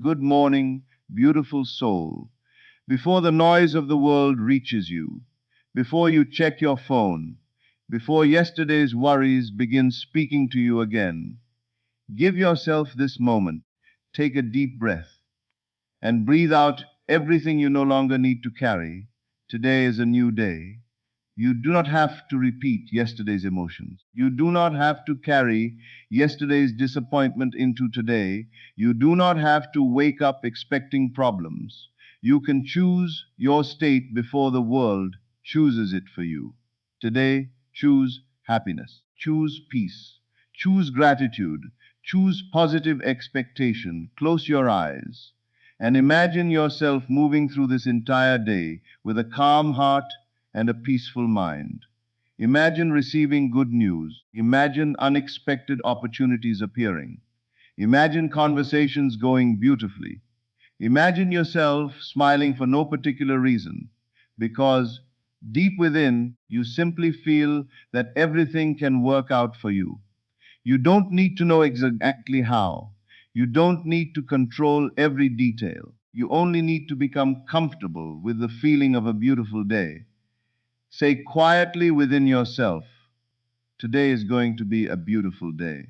good morning, beautiful soul. Before the noise of the world reaches you, before you check your phone, before yesterday's worries begin speaking to you again, give yourself this moment. Take a deep breath and breathe out everything you no longer need to carry. Today is a new day. You do not have to repeat yesterday's emotions. You do not have to carry yesterday's disappointment into today. You do not have to wake up expecting problems. You can choose your state before the world chooses it for you. Today, choose happiness, choose peace, choose gratitude, choose positive expectation. Close your eyes and imagine yourself moving through this entire day with a calm heart and a peaceful mind. Imagine receiving good news. Imagine unexpected opportunities appearing. Imagine conversations going beautifully. Imagine yourself smiling for no particular reason, because deep within you simply feel that everything can work out for you. You don't need to know exactly how. You don't need to control every detail. You only need to become comfortable with the feeling of a beautiful day. Say quietly within yourself, today is going to be a beautiful day.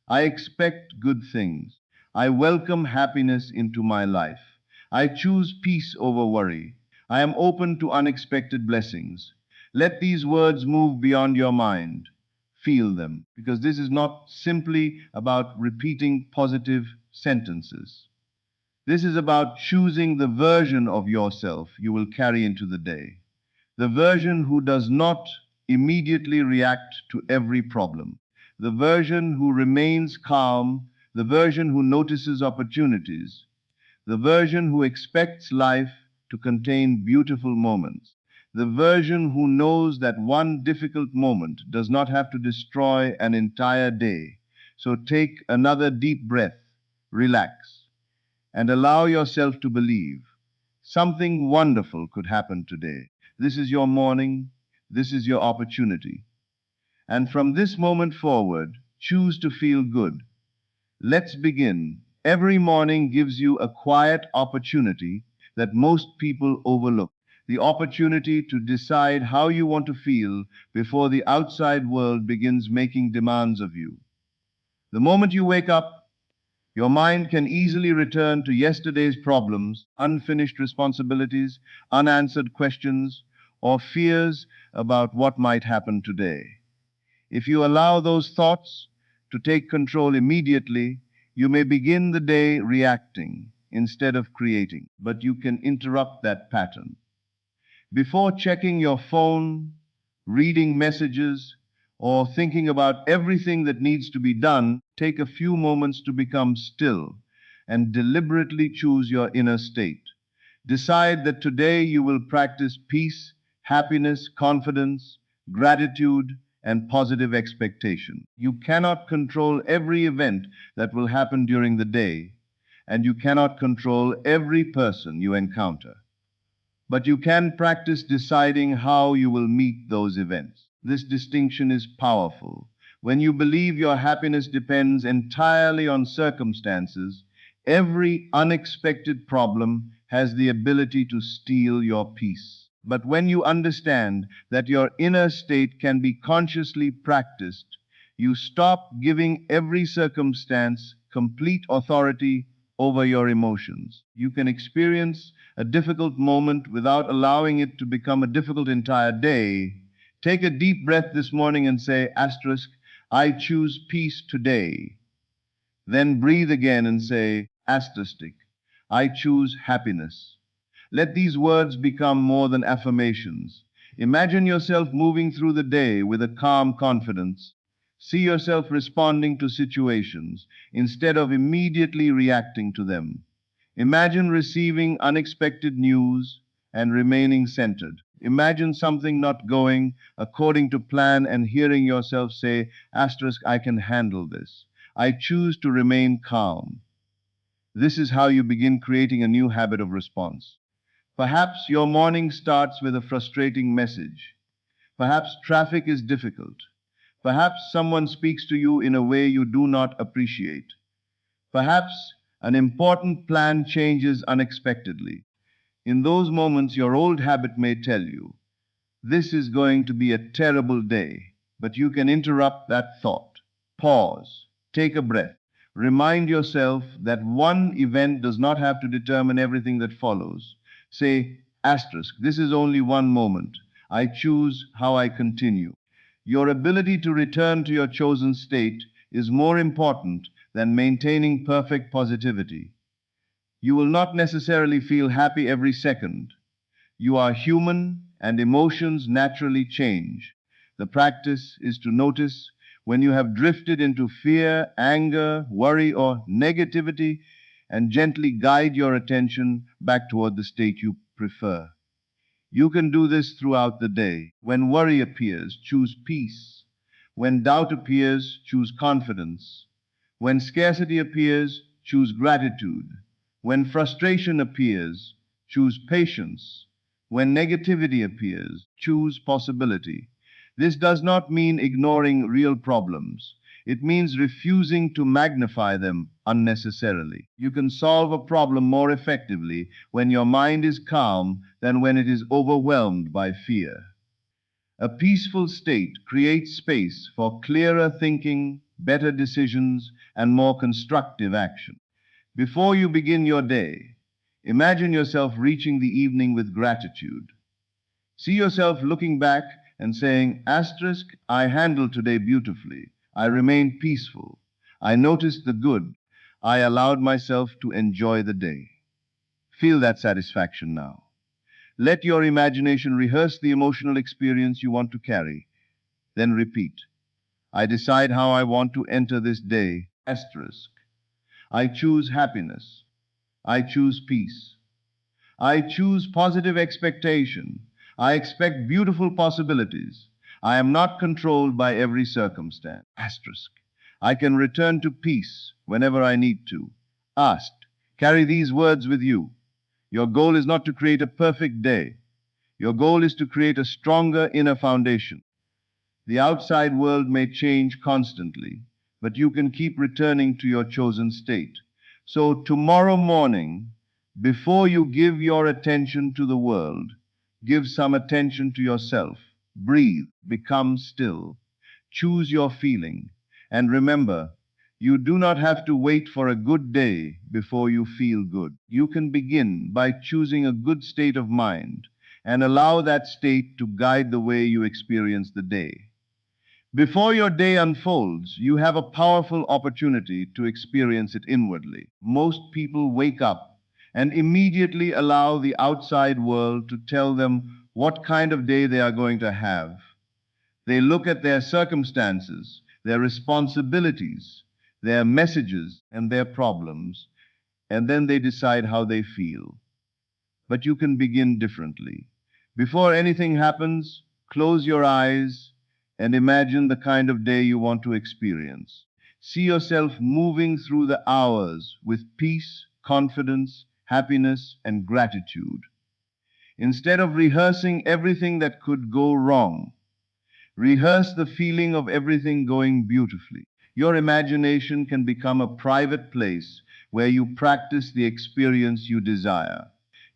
I expect good things. I welcome happiness into my life. I choose peace over worry. I am open to unexpected blessings. Let these words move beyond your mind. Feel them, because this is not simply about repeating positive sentences. This is about choosing the version of yourself you will carry into the day. The version who does not immediately react to every problem. The version who remains calm. The version who notices opportunities. The version who expects life to contain beautiful moments. The version who knows that one difficult moment does not have to destroy an entire day. So take another deep breath, relax, and allow yourself to believe something wonderful could happen today. This is your morning. This is your opportunity. And from this moment forward, choose to feel good. Let's begin. Every morning gives you a quiet opportunity that most people overlook. The opportunity to decide how you want to feel before the outside world begins making demands of you. The moment you wake up, your mind can easily return to yesterday's problems, unfinished responsibilities, unanswered questions, or fears about what might happen today. If you allow those thoughts to take control immediately, you may begin the day reacting instead of creating, but you can interrupt that pattern. Before checking your phone, reading messages, or thinking about everything that needs to be done, take a few moments to become still and deliberately choose your inner state. Decide that today you will practice peace, happiness, confidence, gratitude, and positive expectation. You cannot control every event that will happen during the day, and you cannot control every person you encounter. But you can practice deciding how you will meet those events. This distinction is powerful. When you believe your happiness depends entirely on circumstances, every unexpected problem has the ability to steal your peace. But when you understand that your inner state can be consciously practiced, you stop giving every circumstance complete authority over your emotions. You can experience a difficult moment without allowing it to become a difficult entire day. Take a deep breath this morning and say, asterisk, I choose peace today. Then breathe again and say, asterisk, I choose happiness. Let these words become more than affirmations. Imagine yourself moving through the day with a calm confidence. See yourself responding to situations instead of immediately reacting to them. Imagine receiving unexpected news and remaining centered. Imagine something not going according to plan and hearing yourself say, asterisk, I can handle this. I choose to remain calm. This is how you begin creating a new habit of response. Perhaps your morning starts with a frustrating message. Perhaps traffic is difficult. Perhaps someone speaks to you in a way you do not appreciate. Perhaps An important plan changes unexpectedly. In those moments, your old habit may tell you, this is going to be a terrible day, but you can interrupt that thought. Pause, take a breath. Remind yourself that one event does not have to determine everything that follows. Say, asterisk, this is only one moment. I choose how I continue. Your ability to return to your chosen state is more important than maintaining perfect positivity. You will not necessarily feel happy every second. You are human and emotions naturally change. The practice is to notice when you have drifted into fear, anger, worry, or negativity and gently guide your attention back toward the state you prefer. You can do this throughout the day. When worry appears, choose peace. When doubt appears, choose confidence. When scarcity appears, choose gratitude. When frustration appears, choose patience. When negativity appears, choose possibility. This does not mean ignoring real problems. It means refusing to magnify them unnecessarily. You can solve a problem more effectively when your mind is calm than when it is overwhelmed by fear. A peaceful state creates space for clearer thinking, better decisions, and more constructive action. Before you begin your day, imagine yourself reaching the evening with gratitude. See yourself looking back and saying, asterisk, I handled today beautifully. I remained peaceful. I noticed the good. I allowed myself to enjoy the day. Feel that satisfaction now. Let your imagination rehearse the emotional experience you want to carry. Then repeat. I decide how I want to enter this day. Asterisk. I choose happiness. I choose peace. I choose positive expectation. I expect beautiful possibilities. I am not controlled by every circumstance. Asterisk. I can return to peace whenever I need to. Asked. Carry these words with you. Your goal is not to create a perfect day. Your goal is to create a stronger inner foundation. The outside world may change constantly, but you can keep returning to your chosen state. So tomorrow morning, before you give your attention to the world, give some attention to yourself. Breathe, become still, choose your feeling, and remember, you do not have to wait for a good day before you feel good. You can begin by choosing a good state of mind and allow that state to guide the way you experience the day. Before your day unfolds, you have a powerful opportunity to experience it inwardly. Most people wake up and immediately allow the outside world to tell them what kind of day they are going to have. They look at their circumstances, their responsibilities, their messages, and their problems, and then they decide how they feel. But you can begin differently. Before anything happens, close your eyes and imagine the kind of day you want to experience. See yourself moving through the hours with peace, confidence, happiness, and gratitude. Instead of rehearsing everything that could go wrong, rehearse the feeling of everything going beautifully. Your imagination can become a private place where you practice the experience you desire.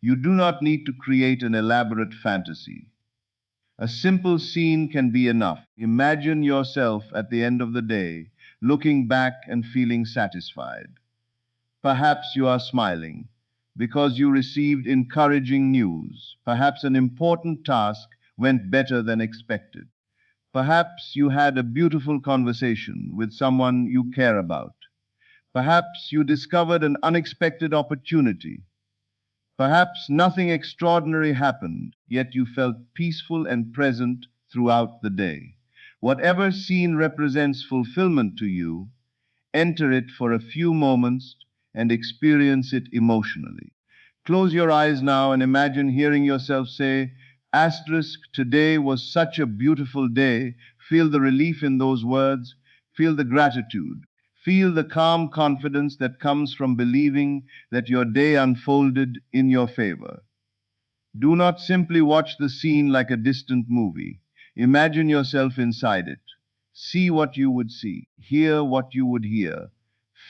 You do not need to create an elaborate fantasy. A simple scene can be enough. Imagine yourself at the end of the day, looking back and feeling satisfied. Perhaps you are smiling because you received encouraging news. Perhaps an important task went better than expected. Perhaps you had a beautiful conversation with someone you care about. Perhaps you discovered an unexpected opportunity. Perhaps nothing extraordinary happened, yet you felt peaceful and present throughout the day. Whatever scene represents fulfillment to you, enter it for a few moments and experience it emotionally. Close your eyes now and imagine hearing yourself say, asterisk, today was such a beautiful day. Feel the relief in those words. Feel the gratitude. Feel the calm confidence that comes from believing that your day unfolded in your favor. Do not simply watch the scene like a distant movie. Imagine yourself inside it. See what you would see. Hear what you would hear.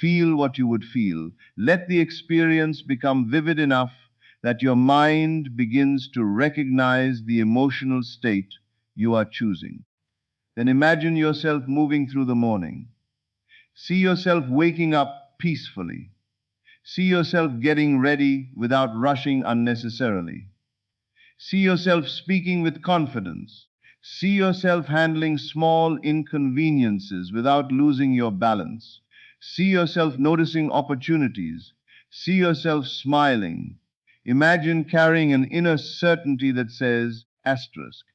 Feel what you would feel. Let the experience become vivid enough that your mind begins to recognize the emotional state you are choosing. Then imagine yourself moving through the morning. See yourself waking up peacefully. See yourself getting ready without rushing unnecessarily. See yourself speaking with confidence. See yourself handling small inconveniences without losing your balance. See yourself noticing opportunities. See yourself smiling. Imagine carrying an inner certainty that says, asterisk,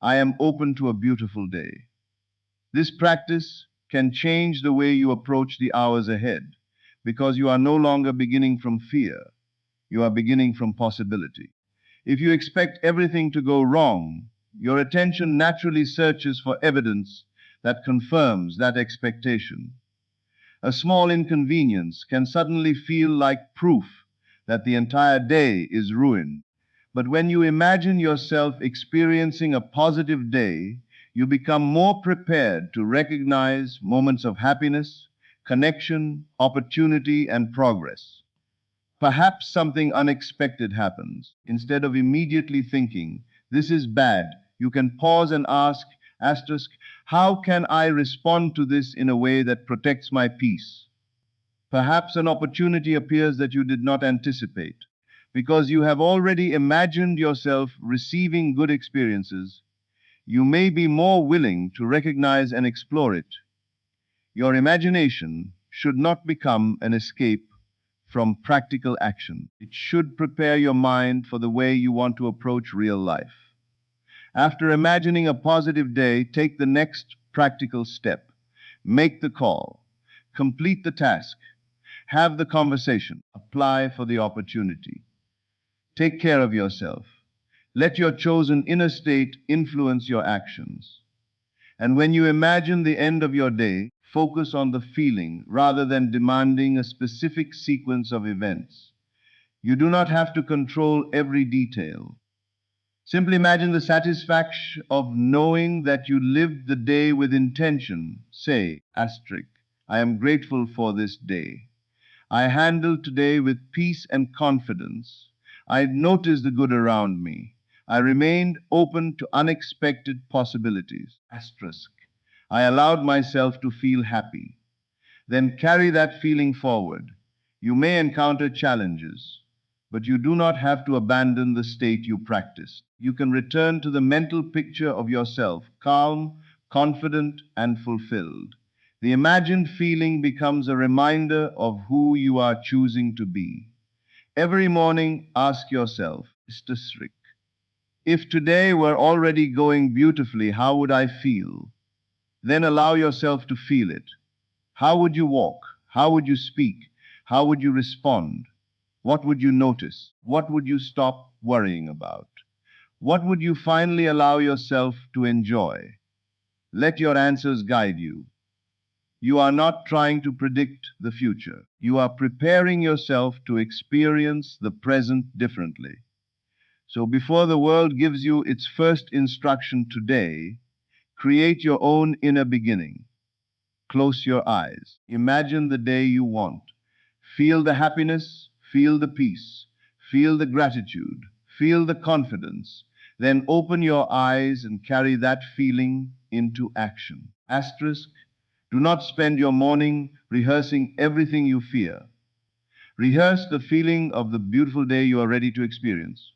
I am open to a beautiful day. This practice can change the way you approach the hours ahead because you are no longer beginning from fear. You are beginning from possibility. If you expect everything to go wrong, your attention naturally searches for evidence that confirms that expectation. A small inconvenience can suddenly feel like proof that the entire day is ruined. But when you imagine yourself experiencing a positive day, you become more prepared to recognize moments of happiness, connection, opportunity, and progress. Perhaps something unexpected happens. Instead of immediately thinking, this is bad, you can pause and ask, asterisk, how can I respond to this in a way that protects my peace? Perhaps an opportunity appears that you did not anticipate. Because you have already imagined yourself receiving good experiences, you may be more willing to recognize and explore it. Your imagination should not become an escape from practical action. It should prepare your mind for the way you want to approach real life. After imagining a positive day, take the next practical step. Make the call. Complete the task. Have the conversation. Apply for the opportunity. Take care of yourself. Let your chosen inner state influence your actions. And when you imagine the end of your day, focus on the feeling rather than demanding a specific sequence of events. You do not have to control every detail. Simply imagine the satisfaction of knowing that you lived the day with intention. Say, asterisk, I am grateful for this day. I handled today with peace and confidence. I noticed the good around me. I remained open to unexpected possibilities. Asterisk. I allowed myself to feel happy. Then carry that feeling forward. You may encounter challenges, but you do not have to abandon the state you practiced. You can return to the mental picture of yourself, calm, confident, and fulfilled. The imagined feeling becomes a reminder of who you are choosing to be. Every morning, ask yourself, Mr. if today were already going beautifully, how would I feel? Then allow yourself to feel it. How would you walk? How would you speak? How would you respond? What would you notice? What would you stop worrying about? What would you finally allow yourself to enjoy? Let your answers guide you. You are not trying to predict the future. You are preparing yourself to experience the present differently. So before the world gives you its first instruction today, create your own inner beginning. Close your eyes. Imagine the day you want. Feel the happiness, feel the peace, feel the gratitude, feel the confidence. Then open your eyes and carry that feeling into action. Asterisk, do not spend your morning rehearsing everything you fear. Rehearse the feeling of the beautiful day you are ready to experience.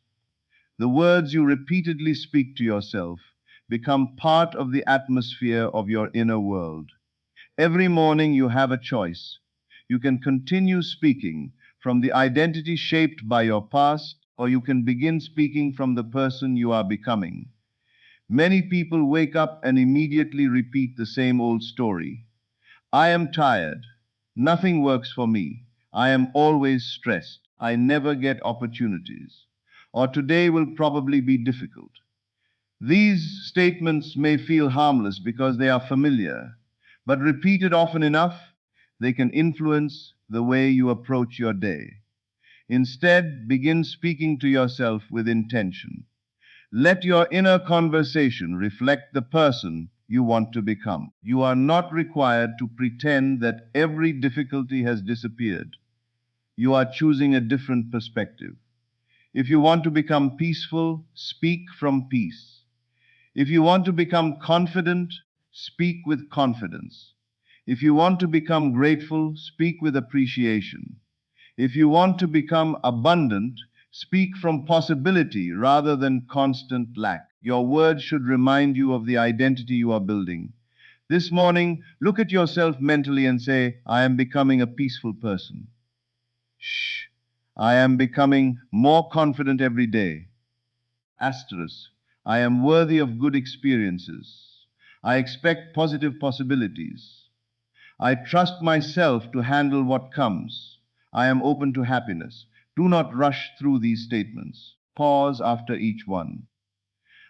The words you repeatedly speak to yourself become part of the atmosphere of your inner world. Every morning you have a choice. You can continue speaking from the identity shaped by your past, or you can begin speaking from the person you are becoming. Many people wake up and immediately repeat the same old story. I am tired. Nothing works for me. I am always stressed. I never get opportunities. Or today will probably be difficult. These statements may feel harmless because they are familiar, but repeated often enough, they can influence the way you approach your day. Instead, begin speaking to yourself with intention. Let your inner conversation reflect the person you want to become. You are not required to pretend that every difficulty has disappeared. You are choosing a different perspective. If you want to become peaceful, speak from peace. If you want to become confident, speak with confidence. If you want to become grateful, speak with appreciation. If you want to become abundant, speak from possibility rather than constant lack. Your words should remind you of the identity you are building. This morning, look at yourself mentally and say, I am becoming a peaceful person. Shh. I am becoming more confident every day. Asterisk. I am worthy of good experiences. I expect positive possibilities. I trust myself to handle what comes. I am open to happiness. Do not rush through these statements. Pause after each one.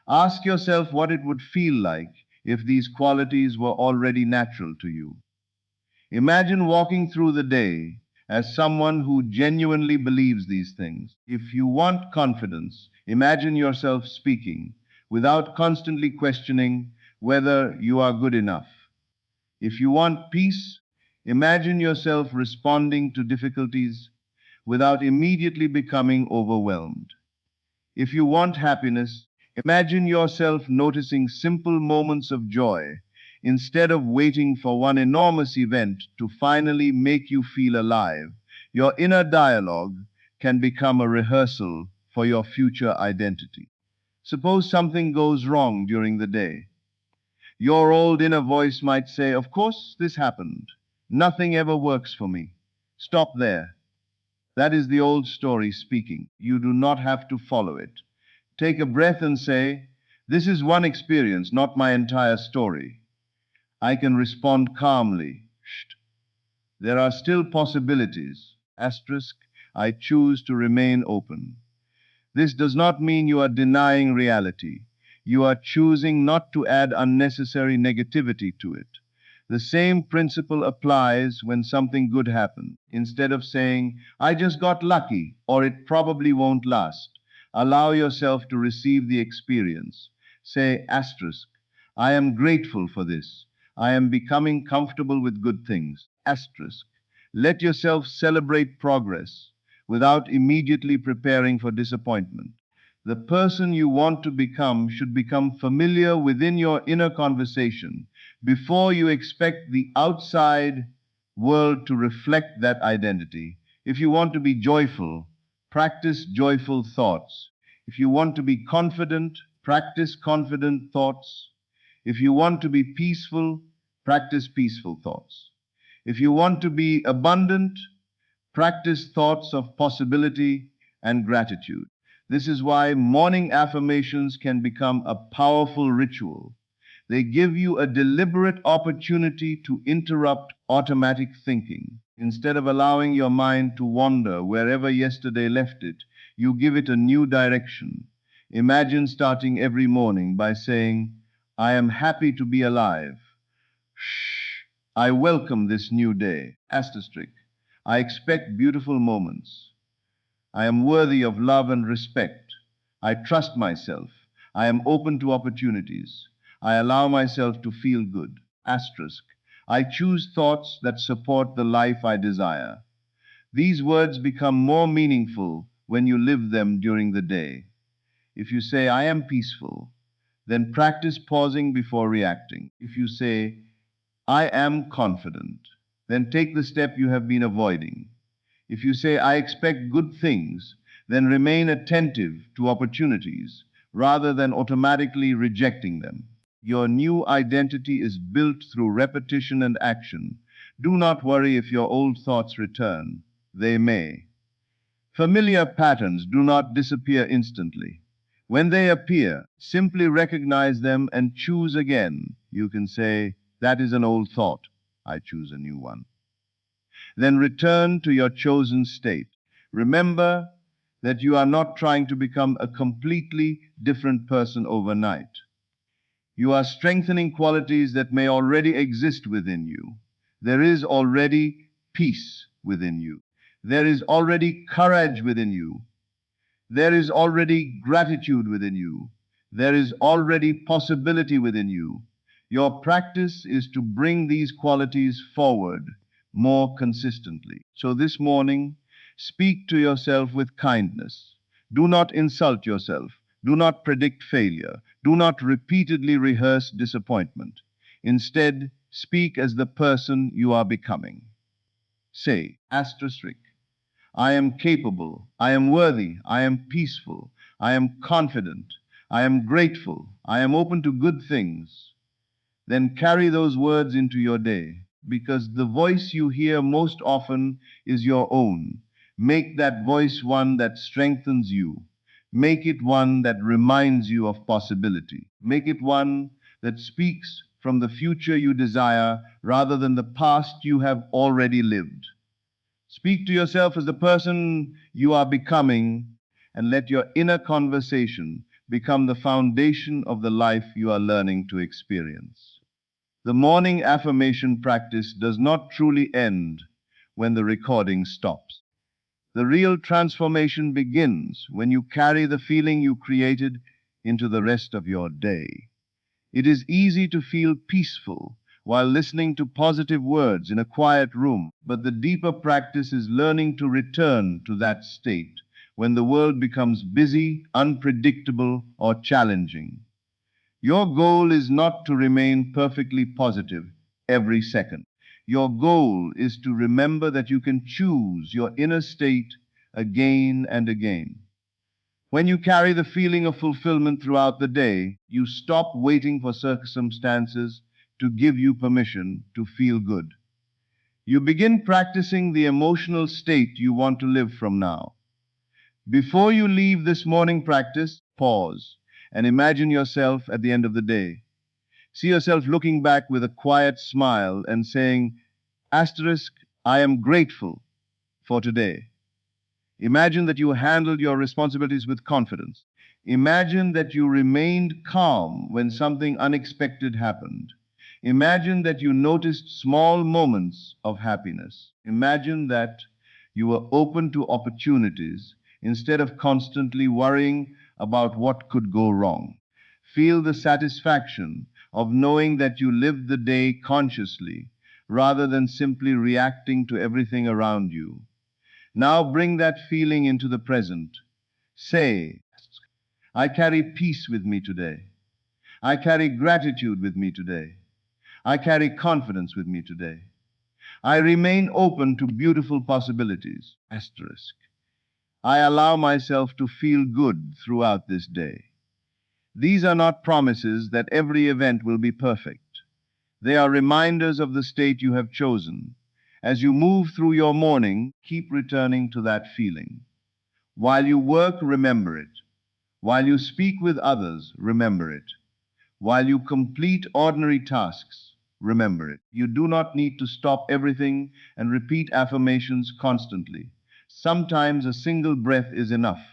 Ask yourself what it would feel like if these qualities were already natural to you. Imagine walking through the day as someone who genuinely believes these things. If you want confidence, imagine yourself speaking without constantly questioning whether you are good enough. If you want peace, imagine yourself responding to difficulties without immediately becoming overwhelmed. If you want happiness, imagine yourself noticing simple moments of joy instead of waiting for one enormous event to finally make you feel alive. Your inner dialogue can become a rehearsal for your future identity. Suppose something goes wrong during the day. Your old inner voice might say, of course, this happened. Nothing ever works for me. Stop there. That is the old story speaking. You do not have to follow it. Take a breath and say, this is one experience, not my entire story. I can respond calmly. Shh. There are still possibilities. Asterisk, I choose to remain open. This does not mean you are denying reality. You are choosing not to add unnecessary negativity to it. The same principle applies when something good happens. Instead of saying, I just got lucky, or it probably won't last, allow yourself to receive the experience. Say, asterisk, I am grateful for this. I am becoming comfortable with good things. Asterisk. Let yourself celebrate progress without immediately preparing for disappointment. The person you want to become should become familiar within your inner conversation before you expect the outside world to reflect that identity. If you want to be joyful, practice joyful thoughts. If you want to be confident, practice confident thoughts. If you want to be peaceful, practice peaceful thoughts. If you want to be abundant, practice thoughts of possibility and gratitude. This is why morning affirmations can become a powerful ritual. They give you a deliberate opportunity to interrupt automatic thinking. Instead of allowing your mind to wander wherever yesterday left it, you give it a new direction. Imagine starting every morning by saying, I am happy to be alive. Shh. I welcome this new day. Asterisk. I expect beautiful moments. I am worthy of love and respect. I trust myself. I am open to opportunities. I allow myself to feel good. Asterisk. I choose thoughts that support the life I desire. These words become more meaningful when you live them during the day. If you say, I am peaceful, then practice pausing before reacting. If you say, I am confident, then take the step you have been avoiding. If you say, I expect good things, then remain attentive to opportunities rather than automatically rejecting them. Your new identity is built through repetition and action. Do not worry if your old thoughts return. They may. Familiar patterns do not disappear instantly. When they appear, simply recognize them and choose again. You can say, that is an old thought. I choose a new one. Then return to your chosen state. Remember that you are not trying to become a completely different person overnight. You are strengthening qualities that may already exist within you. There is already peace within you. There is already courage within you. There is already gratitude within you. There is already possibility within you. Your practice is to bring these qualities forward more consistently. So this morning, speak to yourself with kindness. Do not insult yourself. Do not predict failure. Do not repeatedly rehearse disappointment. Instead, speak as the person you are becoming. Say, asterisk, I am capable, I am worthy, I am peaceful, I am confident, I am grateful, I am open to good things. Then carry those words into your day, because the voice you hear most often is your own. Make that voice one that strengthens you. Make it one that reminds you of possibility. Make it one that speaks from the future you desire rather than the past you have already lived. Speak to yourself as the person you are becoming, and let your inner conversation become the foundation of the life you are learning to experience. The morning affirmation practice does not truly end when the recording stops. The real transformation begins when you carry the feeling you created into the rest of your day. It is easy to feel peaceful while listening to positive words in a quiet room, but the deeper practice is learning to return to that state when the world becomes busy, unpredictable, or challenging. Your goal is not to remain perfectly positive every second. Your goal is to remember that you can choose your inner state again and again. When you carry the feeling of fulfillment throughout the day, you stop waiting for circumstances to give you permission to feel good. You begin practicing the emotional state you want to live from now. Before you leave this morning practice, pause and imagine yourself at the end of the day. See yourself looking back with a quiet smile and saying, asterisk, I am grateful for today. Imagine that you handled your responsibilities with confidence. Imagine that you remained calm when something unexpected happened. Imagine that you noticed small moments of happiness. Imagine that you were open to opportunities instead of constantly worrying about what could go wrong. Feel the satisfaction of knowing that you lived the day consciously rather than simply reacting to everything around you. Now bring that feeling into the present. Say, I carry peace with me today. I carry gratitude with me today. I carry confidence with me today. I remain open to beautiful possibilities. Asterisk. I allow myself to feel good throughout this day. These are not promises that every event will be perfect. They are reminders of the state you have chosen. As you move through your morning, keep returning to that feeling. While you work, remember it. While you speak with others, remember it. While you complete ordinary tasks, remember it. You do not need to stop everything and repeat affirmations constantly. Sometimes a single breath is enough.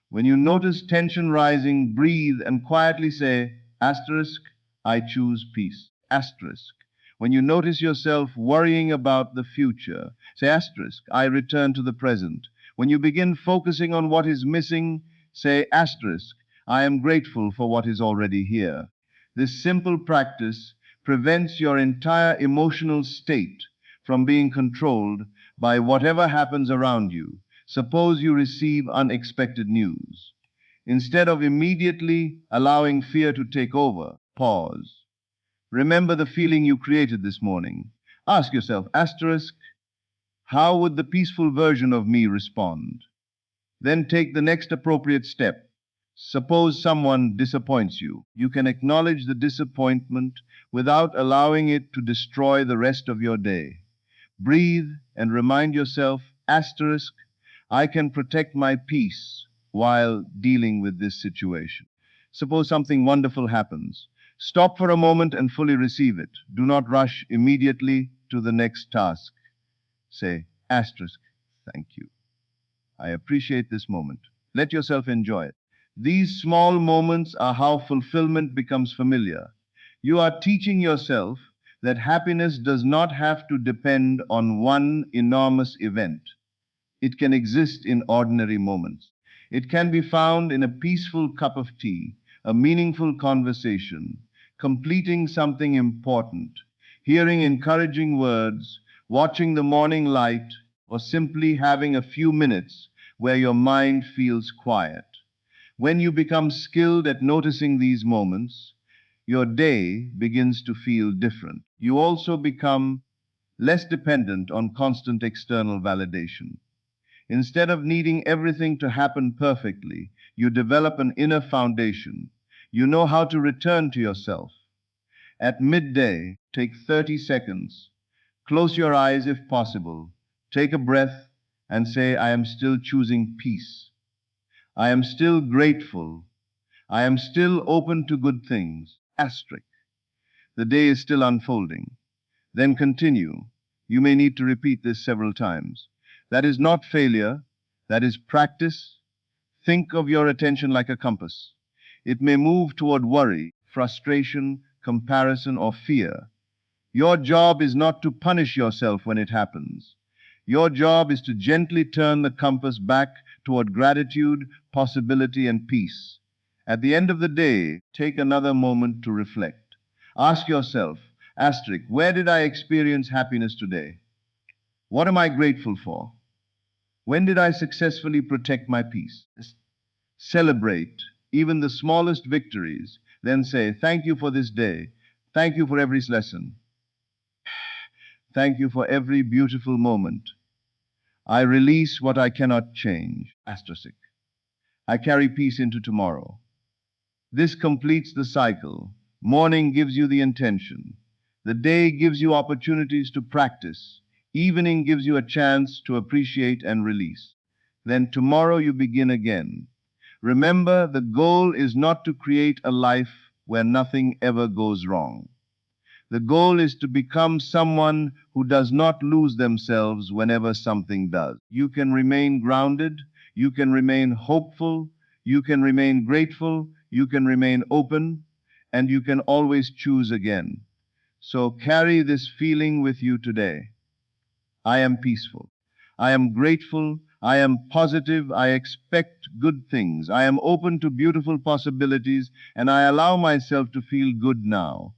When you notice tension rising, breathe and quietly say, asterisk, I choose peace. Asterisk. When you notice yourself worrying about the future, say asterisk, I return to the present. When you begin focusing on what is missing, say asterisk, I am grateful for what is already here. This simple practice prevents your entire emotional state from being controlled by whatever happens around you. Suppose you receive unexpected news. Instead of immediately allowing fear to take over, pause. Remember the feeling you created this morning. Ask yourself, asterisk, how would the peaceful version of me respond? Then take the next appropriate step. Suppose someone disappoints you. You can acknowledge the disappointment without allowing it to destroy the rest of your day. Breathe and remind yourself, asterisk, I can protect my peace while dealing with this situation. Suppose something wonderful happens. Stop for a moment and fully receive it. Do not rush immediately to the next task. Say, asterisk, thank you. I appreciate this moment. Let yourself enjoy it. These small moments are how fulfillment becomes familiar. You are teaching yourself that happiness does not have to depend on one enormous event. It can exist in ordinary moments. It can be found in a peaceful cup of tea, a meaningful conversation, completing something important, hearing encouraging words, watching the morning light, or simply having a few minutes where your mind feels quiet. When you become skilled at noticing these moments, your day begins to feel different. You also become less dependent on constant external validation. Instead of needing everything to happen perfectly, you develop an inner foundation. You know how to return to yourself. At midday, take 30 seconds. Close your eyes if possible. Take a breath and say, I am still choosing peace. I am still grateful. I am still open to good things. Asterisk. The day is still unfolding. Then continue. You may need to repeat this several times. That is not failure. That is practice. Think of your attention like a compass. It may move toward worry, frustration, comparison, or fear. Your job is not to punish yourself when it happens. Your job is to gently turn the compass back toward gratitude, possibility, and peace. At the end of the day, take another moment to reflect. Ask yourself, asterisk, where did I experience happiness today? What am I grateful for? When did I successfully protect my peace? Celebrate even the smallest victories. Then say, thank you for this day. Thank you for every lesson. Thank you for every beautiful moment. I release what I cannot change. Asterisk. I carry peace into tomorrow. This completes the cycle. Morning gives you the intention. The day gives you opportunities to practice. Evening gives you a chance to appreciate and release. Then tomorrow you begin again. Remember, the goal is not to create a life where nothing ever goes wrong. The goal is to become someone who does not lose themselves whenever something does. You can remain grounded, you can remain hopeful, you can remain grateful, you can remain open, and you can always choose again. So carry this feeling with you today. I am peaceful. I am grateful. I am positive. I expect good things. I am open to beautiful possibilities, and I allow myself to feel good now.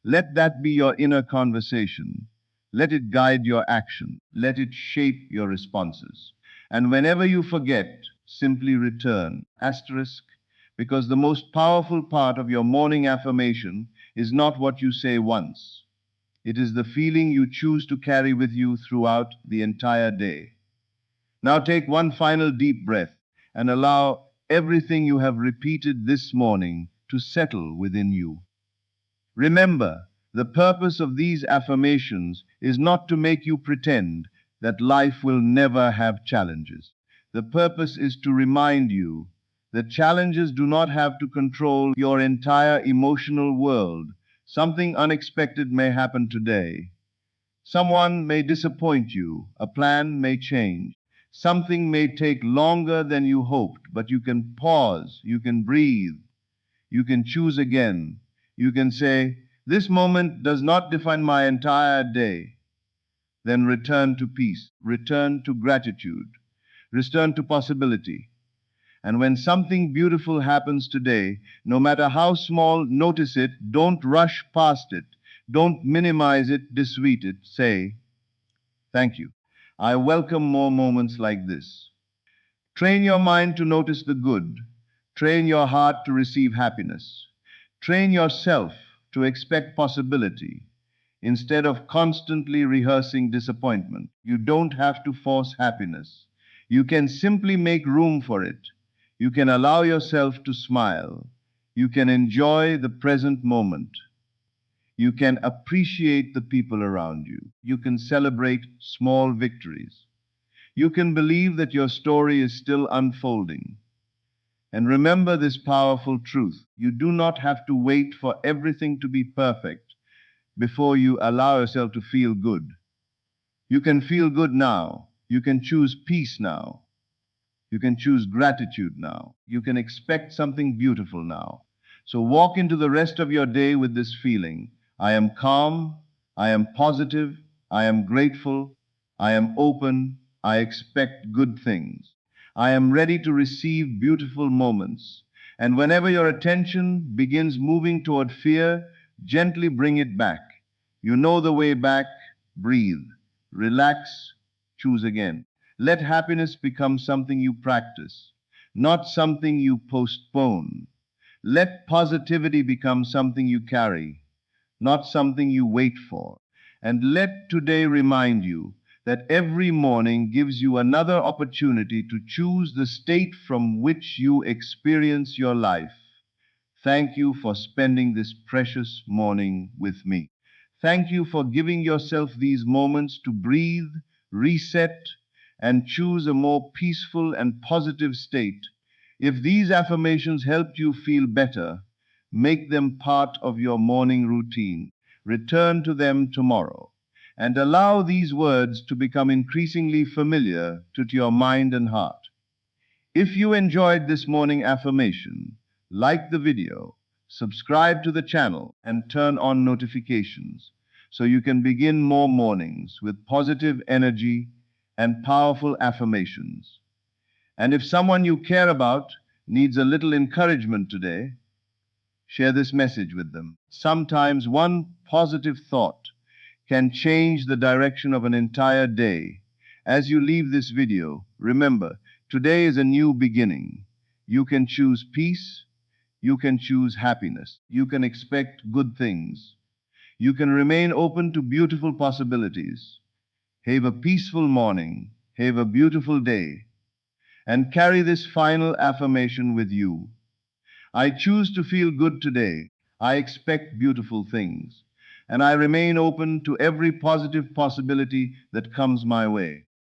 Let that be your inner conversation. Let it guide your action. Let it shape your responses. And whenever you forget, simply return. Asterisk, because the most powerful part of your morning affirmation is not what you say once. It is the feeling you choose to carry with you throughout the entire day. Now take one final deep breath and allow everything you have repeated this morning to settle within you. Remember, the purpose of these affirmations is not to make you pretend that life will never have challenges. The purpose is to remind you that challenges do not have to control your entire emotional world. Something unexpected may happen today. Someone may disappoint you. A plan may change. Something may take longer than you hoped, but you can pause, you can breathe, you can choose again. You can say, this moment does not define my entire day. Then return to peace, return to gratitude, return to possibility. And when something beautiful happens today, no matter how small, notice it, don't rush past it, don't minimize it, dissuade it. Say, thank you. I welcome more moments like this. Train your mind to notice the good. Train your heart to receive happiness. Train yourself to expect possibility instead of constantly rehearsing disappointment. You don't have to force happiness. You can simply make room for it. You can allow yourself to smile. You can enjoy the present moment. You can appreciate the people around you. You can celebrate small victories. You can believe that your story is still unfolding. And remember this powerful truth. You do not have to wait for everything to be perfect before you allow yourself to feel good. You can feel good now. You can choose peace now. You can choose gratitude now. You can expect something beautiful now. So walk into the rest of your day with this feeling. I am calm. I am positive. I am grateful. I am open. I expect good things. I am ready to receive beautiful moments. And whenever your attention begins moving toward fear, gently bring it back. You know the way back. Breathe, relax, choose again. Let happiness become something you practice, not something you postpone. Let positivity become something you carry, not something you wait for. And let today remind you that every morning gives you another opportunity to choose the state from which you experience your life. Thank you for spending this precious morning with me. Thank you for giving yourself these moments to breathe, reset, and choose a more peaceful and positive state. If these affirmations helped you feel better, make them part of your morning routine. Return to them tomorrow. And allow these words to become increasingly familiar to your mind and heart. If you enjoyed this morning affirmation, like the video, subscribe to the channel, and turn on notifications so you can begin more mornings with positive energy and powerful affirmations. And if someone you care about needs a little encouragement today, share this message with them. Sometimes one positive thought can change the direction of an entire day. As you leave this video, remember, today is a new beginning. You can choose peace, you can choose happiness, you can expect good things, you can remain open to beautiful possibilities. Have a peaceful morning, have a beautiful day, and carry this final affirmation with you. I choose to feel good today. I expect beautiful things. And I remain open to every positive possibility that comes my way.